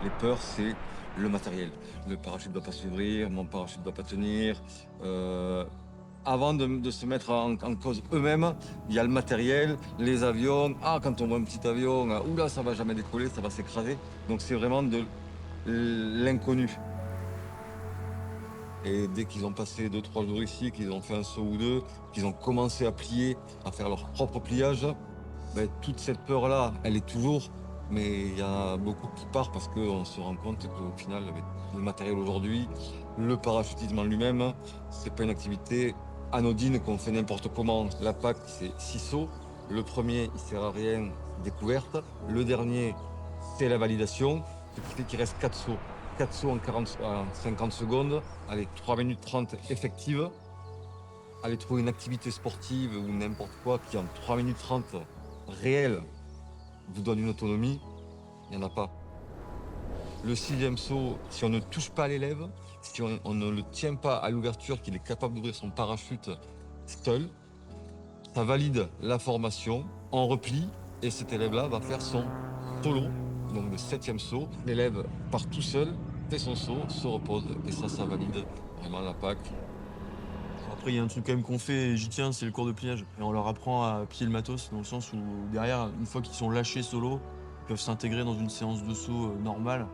Les peurs, c'est le matériel. Le parachute ne doit pas s'ouvrir, mon parachute ne doit pas tenir. Avant de se mettre en cause eux-mêmes, il y a le matériel, les avions. Ah, quand on voit un petit avion, oula, ça va jamais décoller, ça va s'écraser. Donc c'est vraiment de l'inconnu. Et dès qu'ils ont passé 2-3 jours ici, qu'ils ont fait un saut ou deux, qu'ils ont commencé à plier, à faire leur propre pliage, ben, toute cette peur-là, elle est toujours, mais il y en a beaucoup qui partent parce qu'on se rend compte qu'au final, avec le matériel aujourd'hui, le parachutisme en lui-même, c'est pas une activité anodine qu'on fait n'importe comment. La PAC, c'est 6 sauts. Le premier, il sert à rien, découverte. Le dernier, c'est la validation, ce qui fait qu'il reste 4 sauts. 4 sauts en 50 secondes, allez, 3 minutes 30 effectives. Aller trouver une activité sportive ou n'importe quoi qui en 3 minutes 30 réel vous donne une autonomie, il n'y en a pas. Le sixième saut, si on ne touche pas l'élève, si on ne le tient pas à l'ouverture, qu'il est capable d'ouvrir son parachute seul, ça valide la formation en repli et cet élève-là va faire son solo, donc le septième saut. L'élève part tout seul, fait son saut, se repose et ça valide vraiment la PAC. Après, il y a un truc quand même qu'on fait, et j'y tiens, c'est le cours de pliage. Et on leur apprend à plier le matos, dans le sens où derrière, une fois qu'ils sont lâchés solo, ils peuvent s'intégrer dans une séance de saut normale,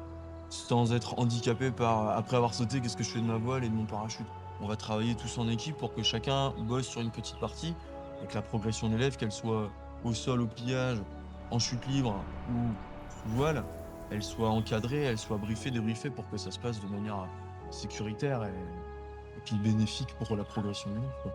sans être handicapés par après avoir sauté, qu'est-ce que je fais de ma voile et de mon parachute. On va travailler tous en équipe pour que chacun bosse sur une petite partie, et que la progression de l'élève, qu'elle soit au sol, au pliage, en chute libre ou sous voile, elle soit encadrée, elle soit briefée, débriefée pour que ça se passe de manière sécuritaire et puis bénéfique pour la progression de l'élève, quoi.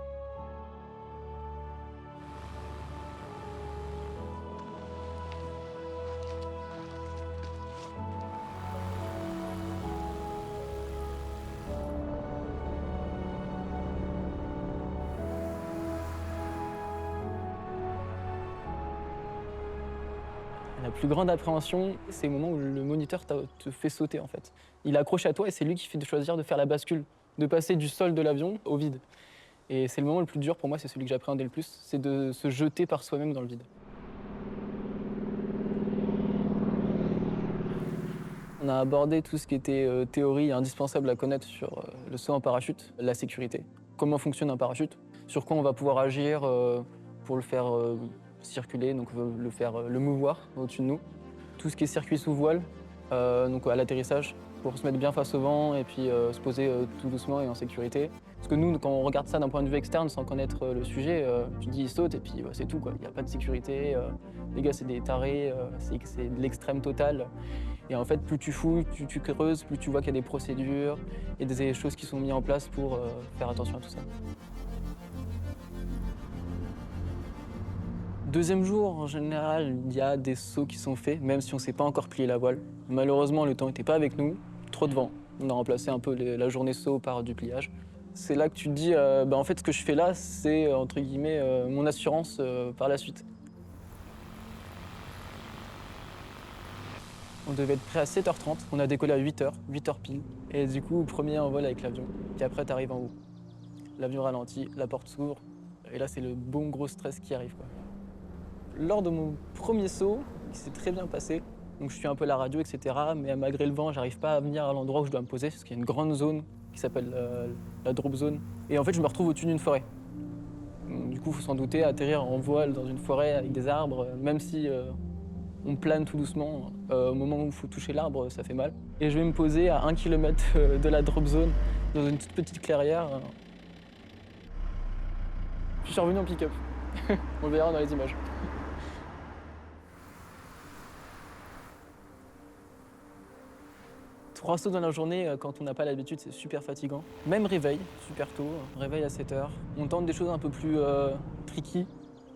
La plus grande appréhension, c'est le moment où le moniteur te fait sauter en fait. Il accroche à toi et c'est lui qui fait de choisir de faire la bascule, de passer du sol de l'avion au vide. Et c'est le moment le plus dur pour moi, c'est celui que j'appréhendais le plus, c'est de se jeter par soi-même dans le vide. On a abordé tout ce qui était théorie indispensable à connaître sur le saut en parachute, la sécurité, comment fonctionne un parachute, sur quoi on va pouvoir agir pour le faire circuler, donc le mouvoir au-dessus de nous. Tout ce qui est circuit sous voile, donc à l'atterrissage, pour se mettre bien face au vent et puis se poser tout doucement et en sécurité. Parce que nous, quand on regarde ça d'un point de vue externe, sans connaître le sujet, tu te dis ils sautent et puis c'est tout, quoi. Il n'y a pas de sécurité, les gars c'est des tarés, c'est de l'extrême total. Et en fait, plus tu fouilles, plus tu creuses, plus tu vois qu'il y a des procédures et des choses qui sont mises en place pour faire attention à tout ça. Deuxième jour, en général, il y a des sauts qui sont faits, même si on ne sait pas encore plier la voile. Malheureusement, le temps n'était pas avec nous, trop de vent. On a remplacé un peu la journée saut par du pliage. C'est là que tu te dis, en fait, ce que je fais là, c'est, entre guillemets, mon assurance par la suite. On devait être prêt à 7h30, on a décollé à 8h, 8h pile. Et du coup, premier en vol avec l'avion. Et après, tu arrives en haut. L'avion ralentit, la porte s'ouvre, et là, c'est le bon gros stress qui arrive, quoi. Lors de mon premier saut, qui s'est très bien passé, donc je suis un peu à la radio, etc. Mais malgré le vent, j'arrive pas à venir à l'endroit où je dois me poser, parce qu'il y a une grande zone qui s'appelle la drop zone. Et en fait, je me retrouve au-dessus d'une forêt. Donc, du coup, il faut s'en douter, atterrir en voile dans une forêt avec des arbres, même si on plane tout doucement, au moment où il faut toucher l'arbre, ça fait mal. Et je vais me poser à 1 km de la drop zone, dans une toute petite clairière. Je suis revenu en pick-up. On le verra dans les images. 3 sauts dans la journée, quand on n'a pas l'habitude, c'est super fatigant. Même réveil, super tôt, réveil à 7h. On tente des choses un peu plus tricky,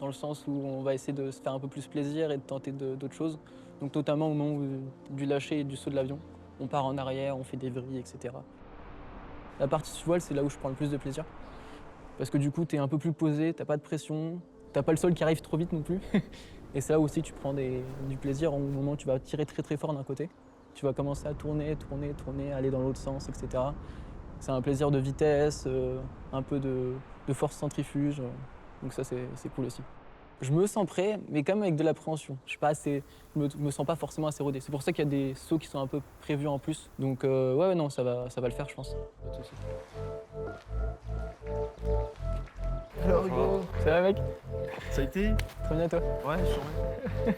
dans le sens où on va essayer de se faire un peu plus plaisir et de tenter d'autres choses. Donc notamment au moment du lâcher et du saut de l'avion. On part en arrière, on fait des vrilles, etc. La partie sous voile, c'est là où je prends le plus de plaisir. Parce que du coup, t'es un peu plus posé, t'as pas de pression, t'as pas le sol qui arrive trop vite non plus. Et c'est là aussi tu prends du plaisir au moment où tu vas tirer très très fort d'un côté. Tu vas commencer à tourner, tourner, tourner, aller dans l'autre sens, etc. C'est un plaisir de vitesse, un peu de force centrifuge. Donc ça, c'est cool aussi. Je me sens prêt, mais quand même avec de l'appréhension. Je suis pas assez, me sens pas forcément assez rodé. C'est pour ça qu'il y a des sauts qui sont un peu prévus en plus. Donc ouais, non, ça va le faire, je pense. Pas de souci. Alors Hugo, ça va mec? Ça a été? Très bien toi? Ouais, sûrement.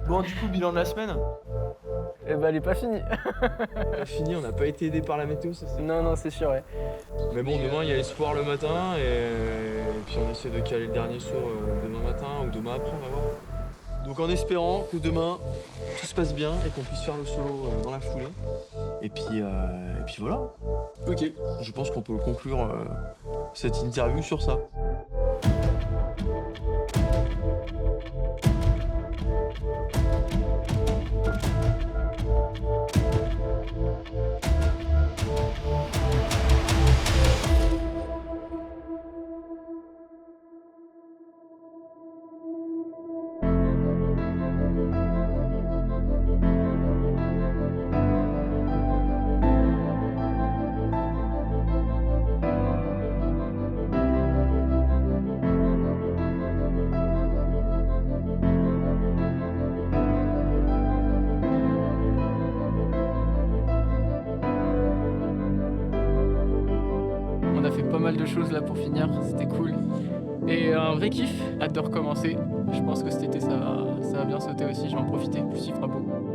Bon, du coup, bilan de la semaine. Eh ben elle est pas finie. On a fini, on n'a pas été aidé par la météo, ça c'est. Non, c'est sûr, ouais. Mais bon, demain il y a espoir le matin et puis on essaie de caler le dernier saut demain matin ou demain après, on va voir. Donc en espérant que demain tout se passe bien et qu'on puisse faire le solo dans la foulée. Et puis voilà. Ok, je pense qu'on peut conclure cette interview sur ça. On a fait pas mal de choses là pour finir, c'était cool. Et un vrai kiff, hâte de recommencer. Je pense que cet été ça va bien sauter aussi, je vais en profiter, plus il fera beau.